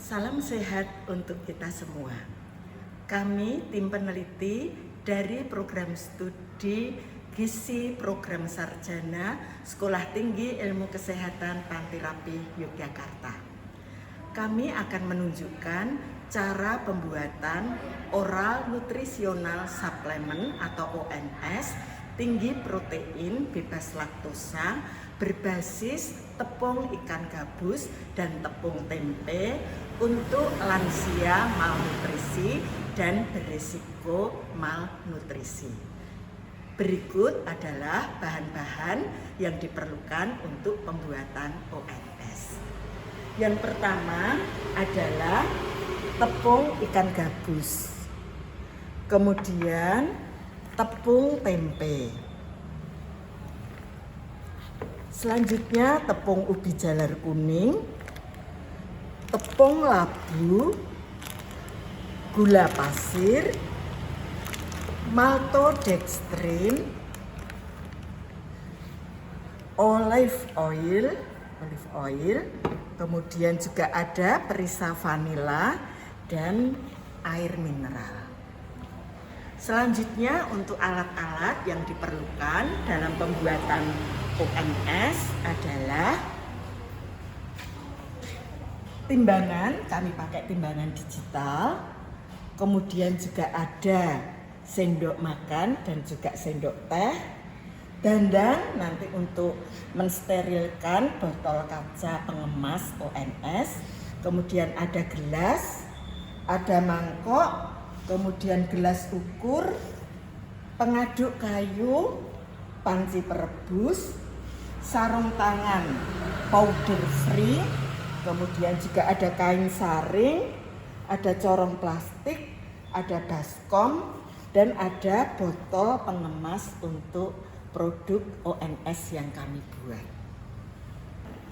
Salam sehat untuk kita semua. Kami tim peneliti dari program studi Gizi Program Sarjana Sekolah Tinggi Ilmu Kesehatan Pantirapi Yogyakarta. Kami akan menunjukkan cara pembuatan oral nutrisional suplemen atau ONS tinggi protein bebas laktosa berbasis tepung ikan gabus dan tepung tempe untuk lansia malnutrisi dan berisiko malnutrisi. Berikut adalah bahan-bahan yang diperlukan untuk pembuatan ONS. Yang pertama adalah tepung ikan gabus, kemudian tepung tempe, selanjutnya tepung ubi jalar kuning, tepung labu, gula pasir, maltodextrin, olive oil, kemudian juga ada perisa vanila dan air mineral. Selanjutnya untuk alat-alat yang diperlukan dalam pembuatan ONS adalah timbangan, kami pakai timbangan digital, kemudian juga ada sendok makan dan juga sendok teh, dandang nanti untuk mensterilkan botol kaca pengemas ONS, kemudian ada gelas, ada mangkok, kemudian gelas ukur, pengaduk kayu, panci perebus, sarung tangan powder free, kemudian juga ada kain saring, ada corong plastik, ada baskom, dan ada botol pengemas untuk produk ONS yang kami buat.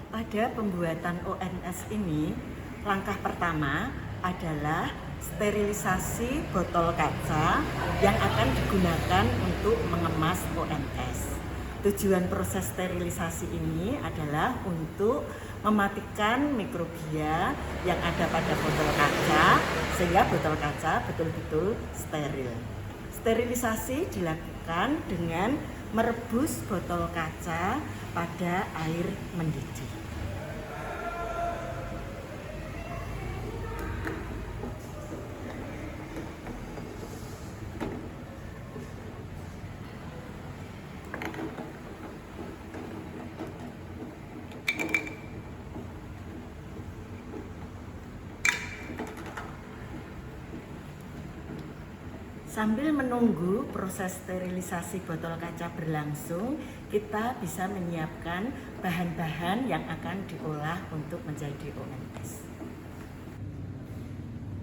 Pada pembuatan ONS ini, langkah pertama adalah sterilisasi botol kaca yang akan digunakan untuk mengemas ONS. Tujuan proses sterilisasi ini adalah untuk mematikan mikrobia yang ada pada botol kaca sehingga botol kaca betul-betul steril. Sterilisasi dilakukan dengan merebus botol kaca pada air mendidih. Sambil menunggu proses sterilisasi botol kaca berlangsung, kita bisa menyiapkan bahan-bahan yang akan diolah untuk menjadi ONS.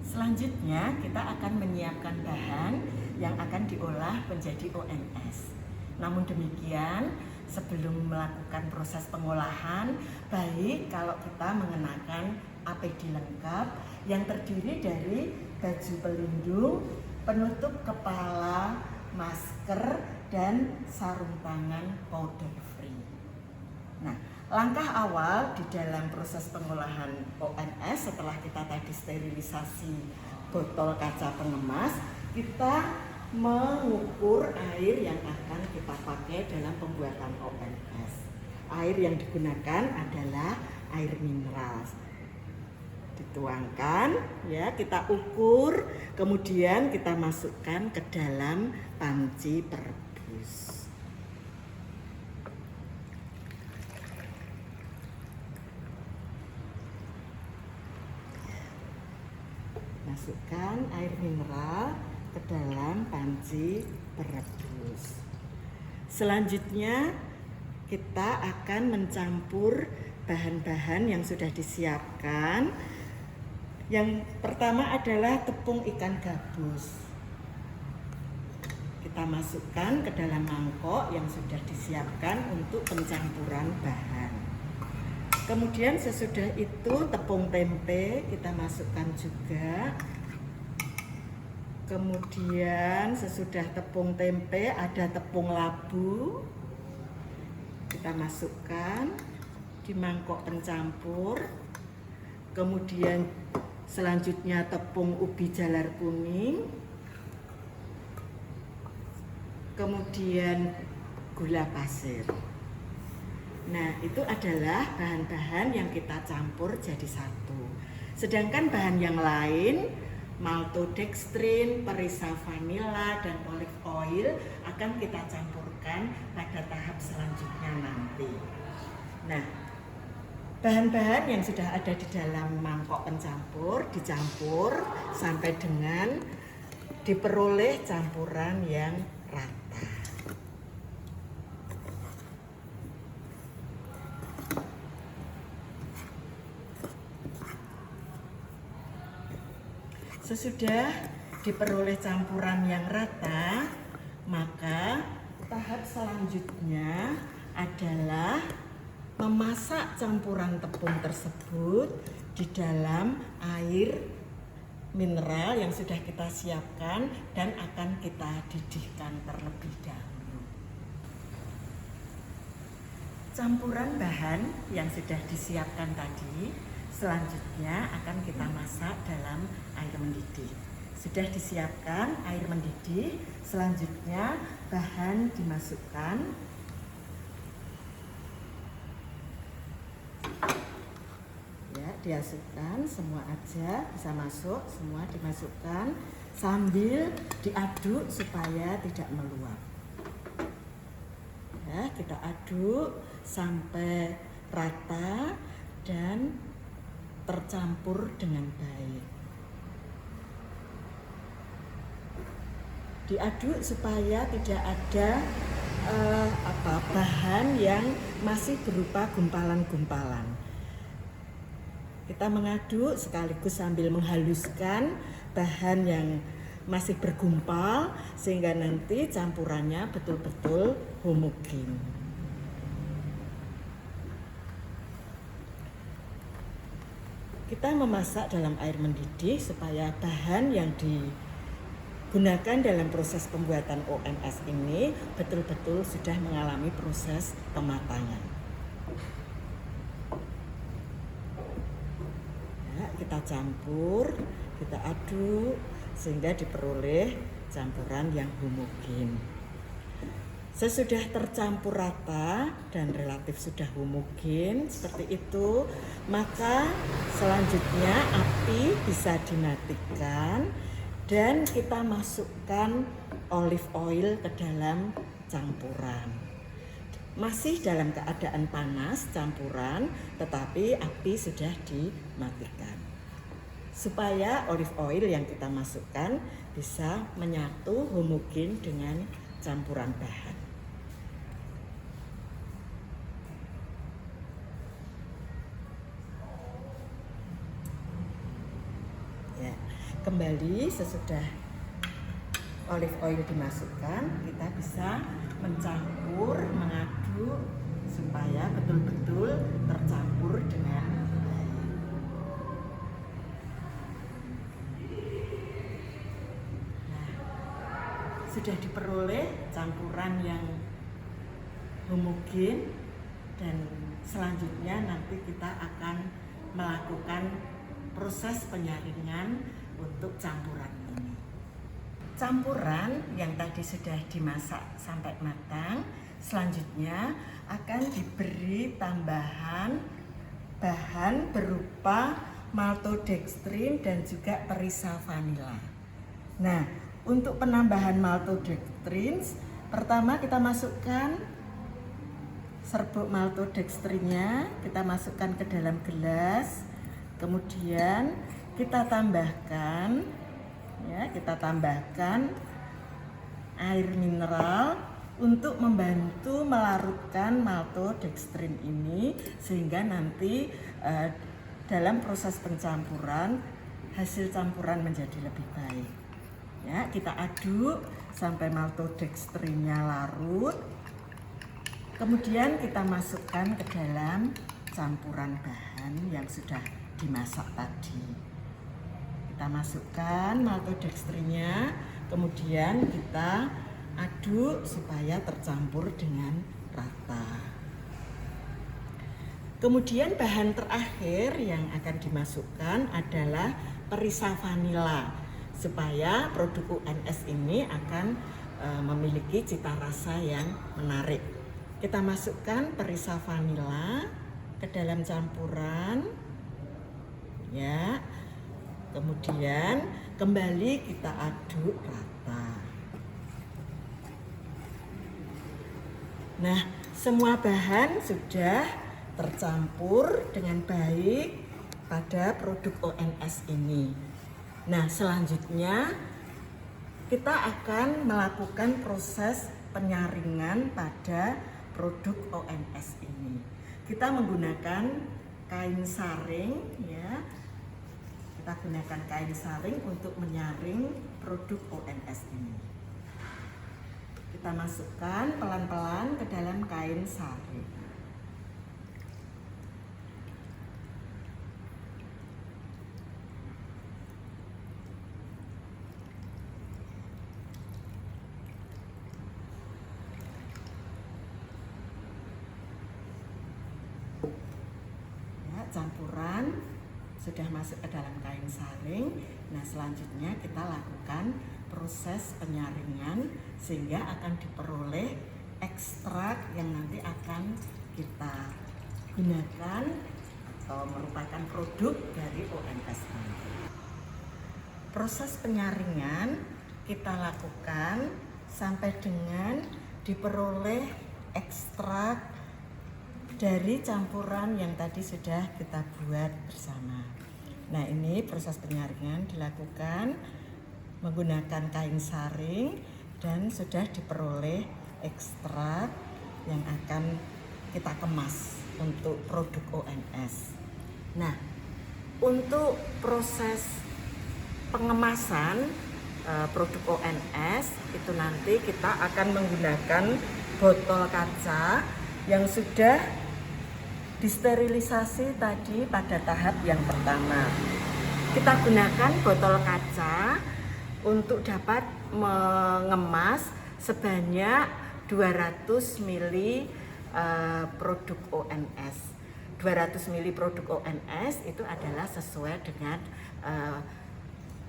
Selanjutnya, kita akan menyiapkan bahan yang akan diolah menjadi ONS. Namun demikian, sebelum melakukan proses pengolahan, baik kalau kita mengenakan APD lengkap yang terdiri dari baju pelindung, penutup kepala, masker, dan sarung tangan powder free. Nah, langkah awal di dalam proses pengolahan ONS setelah kita tadi sterilisasi botol kaca pengemas, kita mengukur air yang akan kita pakai dalam pembuatan ONS. Air yang digunakan adalah air mineral. Dituangkan, ya, kita ukur, kemudian kita masukkan ke dalam panci perebus. Masukkan air mineral ke dalam panci perebus. Selanjutnya kita akan mencampur bahan-bahan yang sudah disiapkan. Yang pertama adalah tepung ikan gabus. Kita masukkan ke dalam mangkok yang sudah disiapkan untuk pencampuran bahan. Kemudian sesudah itu tepung tempe kita masukkan juga. Kemudian sesudah tepung tempe ada tepung labu. Kita masukkan di mangkok pencampur. Kemudian Selanjutnya tepung ubi jalar kuning, kemudian gula pasir. Nah, itu adalah bahan-bahan yang kita campur jadi satu. Sedangkan bahan yang lain, maltodextrin, perisa vanila, dan olive oil akan kita campurkan pada tahap selanjutnya nanti. Nah, bahan-bahan yang sudah ada di dalam mangkok pencampur dicampur sampai dengan diperoleh campuran yang rata. Sesudah diperoleh campuran yang rata, maka tahap selanjutnya adalah memasak campuran tepung tersebut di dalam air mineral yang sudah kita siapkan dan akan kita didihkan terlebih dahulu. Campuran bahan yang sudah disiapkan tadi selanjutnya akan kita masak dalam air mendidih. Sudah disiapkan air mendidih, selanjutnya bahan dimasukkan. Ya, dimasukkan semua aja, bisa masuk, semua dimasukkan sambil diaduk supaya tidak meluap. Ya, kita aduk sampai rata dan tercampur dengan baik. Diaduk supaya tidak ada bahan yang masih berupa gumpalan-gumpalan. Kita mengaduk sekaligus sambil menghaluskan bahan yang masih bergumpal sehingga nanti campurannya betul-betul homogen. Kita memasak dalam air mendidih supaya bahan yang digunakan dalam proses pembuatan OMS ini betul-betul sudah mengalami proses pematangan. Ya, kita campur, kita aduk sehingga diperoleh campuran yang homogen. Sesudah tercampur rata dan relatif sudah homogen seperti itu, maka selanjutnya api bisa dimatikan dan kita masukkan olive oil ke dalam campuran. Masih dalam keadaan panas campuran, tetapi api sudah dimatikan. Supaya olive oil yang kita masukkan bisa menyatu homogen dengan campuran bahan. Ya, kembali sesudah olive oil dimasukkan, kita bisa mencampur, mengaduk supaya betul-betul tercampur dengan baik. Nah, sudah diperoleh campuran yang homogen dan selanjutnya nanti kita akan melakukan proses penyaringan untuk campuran ini. Campuran yang tadi sudah dimasak sampai matang, selanjutnya akan diberi tambahan bahan berupa maltodextrin dan juga perisa vanila. Nah, untuk penambahan maltodextrin, pertama kita masukkan serbuk maltodextrinnya, kita masukkan ke dalam gelas. Kemudian kita tambahkan air mineral untuk membantu melarutkan maltodextrin ini sehingga nanti dalam proses pencampuran hasil campuran menjadi lebih baik. Ya, kita aduk sampai maltodextrinnya larut. Kemudian kita masukkan ke dalam campuran bahan yang sudah dimasak tadi. Kita masukkan maltodextrinnya, kemudian kita aduk supaya tercampur dengan rata. Kemudian bahan terakhir yang akan dimasukkan adalah perisa vanila supaya produk ONS ini akan memiliki cita rasa yang menarik. Kita masukkan perisa vanila ke dalam campuran, ya. Kemudian kembali kita aduk rata. Nah, semua bahan sudah tercampur dengan baik pada produk ONS ini. Nah, selanjutnya kita akan melakukan proses penyaringan pada produk ONS ini. Kita menggunakan kain saring, ya. Kita gunakan kain saring untuk menyaring produk ONS ini. Kita masukkan pelan-pelan ke dalam kain saring. Campuran sudah masuk ke dalam kain saring. Nah, selanjutnya kita lakukan proses penyaringan sehingga akan diperoleh ekstrak yang nanti akan kita gunakan atau merupakan produk dari ONS ini. Proses penyaringan kita lakukan sampai dengan diperoleh ekstrak dari campuran yang tadi sudah kita buat bersama. Nah, ini proses penyaringan dilakukan menggunakan kain saring dan sudah diperoleh ekstrak yang akan kita kemas untuk produk ONS. Nah, untuk proses pengemasan produk ONS itu nanti kita akan menggunakan botol kaca yang sudah disterilisasi tadi pada tahap yang pertama. Kita gunakan botol kaca untuk dapat mengemas sebanyak 200 ml produk ONS. 200 ml produk ONS itu adalah sesuai dengan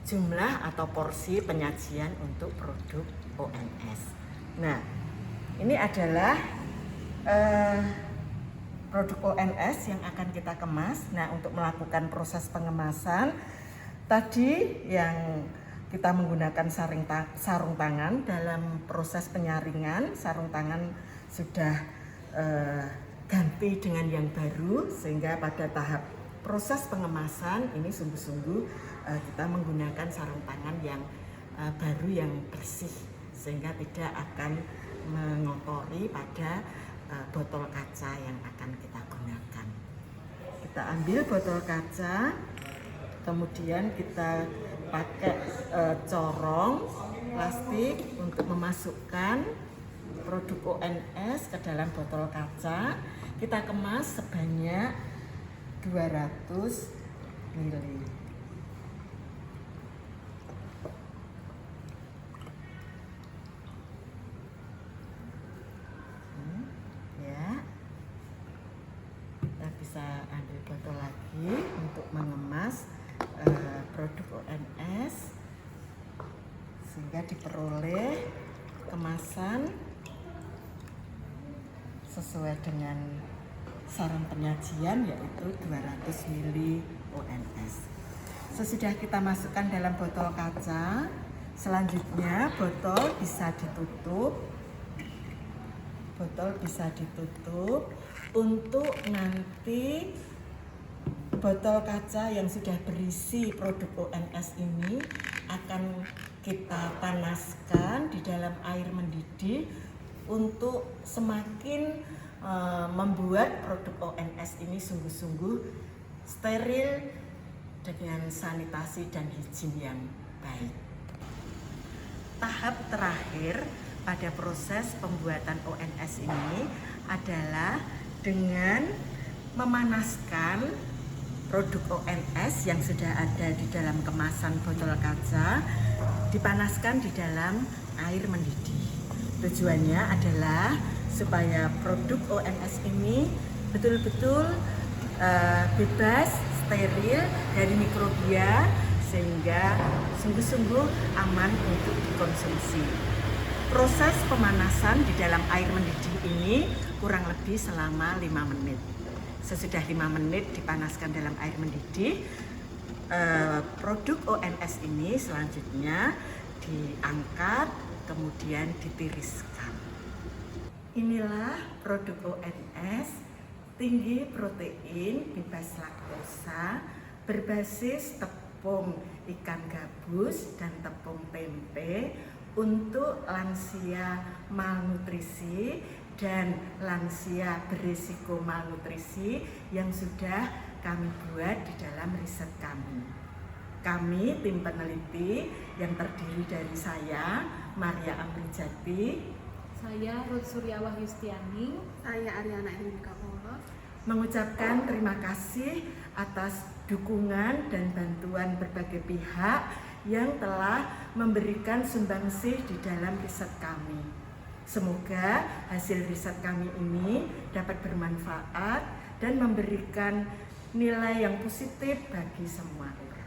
jumlah atau porsi penyajian untuk produk ONS. Nah, ini adalah produk ONS yang akan kita kemas. Nah, untuk melakukan proses pengemasan tadi yang kita menggunakan sarung tangan dalam proses penyaringan, sarung tangan sudah ganti dengan yang baru sehingga pada tahap proses pengemasan ini sungguh-sungguh kita menggunakan sarung tangan yang baru yang bersih sehingga tidak akan mengotori pada botol kaca yang akan kita gunakan. Kita ambil botol kaca, kemudian kita pakai corong plastik untuk memasukkan produk ONS ke dalam botol kaca. Kita kemas sebanyak 200 ml. Bisa ambil botol lagi untuk mengemas produk ONS sehingga diperoleh kemasan sesuai dengan saran penyajian yaitu 200 ml ONS. Sesudah kita masukkan dalam botol kaca, selanjutnya botol bisa ditutup. Botol bisa ditutup untuk nanti botol kaca yang sudah berisi produk ONS ini akan kita panaskan di dalam air mendidih untuk semakin membuat produk ONS ini sungguh-sungguh steril dengan sanitasi dan higien yang baik. Tahap terakhir pada proses pembuatan ONS ini adalah dengan memanaskan produk ONS yang sudah ada di dalam kemasan botol kaca, dipanaskan di dalam air mendidih. Tujuannya adalah supaya produk ONS ini betul-betul bebas, steril dari mikrobia, sehingga sungguh-sungguh aman untuk dikonsumsi. Proses pemanasan di dalam air mendidih ini kurang lebih selama 5 menit. Sesudah 5 menit dipanaskan dalam air mendidih, produk ONS ini selanjutnya diangkat, kemudian ditiriskan. Inilah produk ONS, tinggi protein, bebas laktosa, berbasis tepung ikan gabus dan tepung tempe untuk lansia malnutrisi dan lansia berisiko malnutrisi yang sudah kami buat di dalam riset kami. Kami tim peneliti yang terdiri dari saya, Maria Amrijati, saya Ruth Suryawah Yustiani, saya Ariana Erwinka Polo, mengucapkan terima kasih atas dukungan dan bantuan berbagai pihak yang telah memberikan sumbangsih di dalam riset kami. Semoga hasil riset kami ini dapat bermanfaat dan memberikan nilai yang positif bagi semua orang.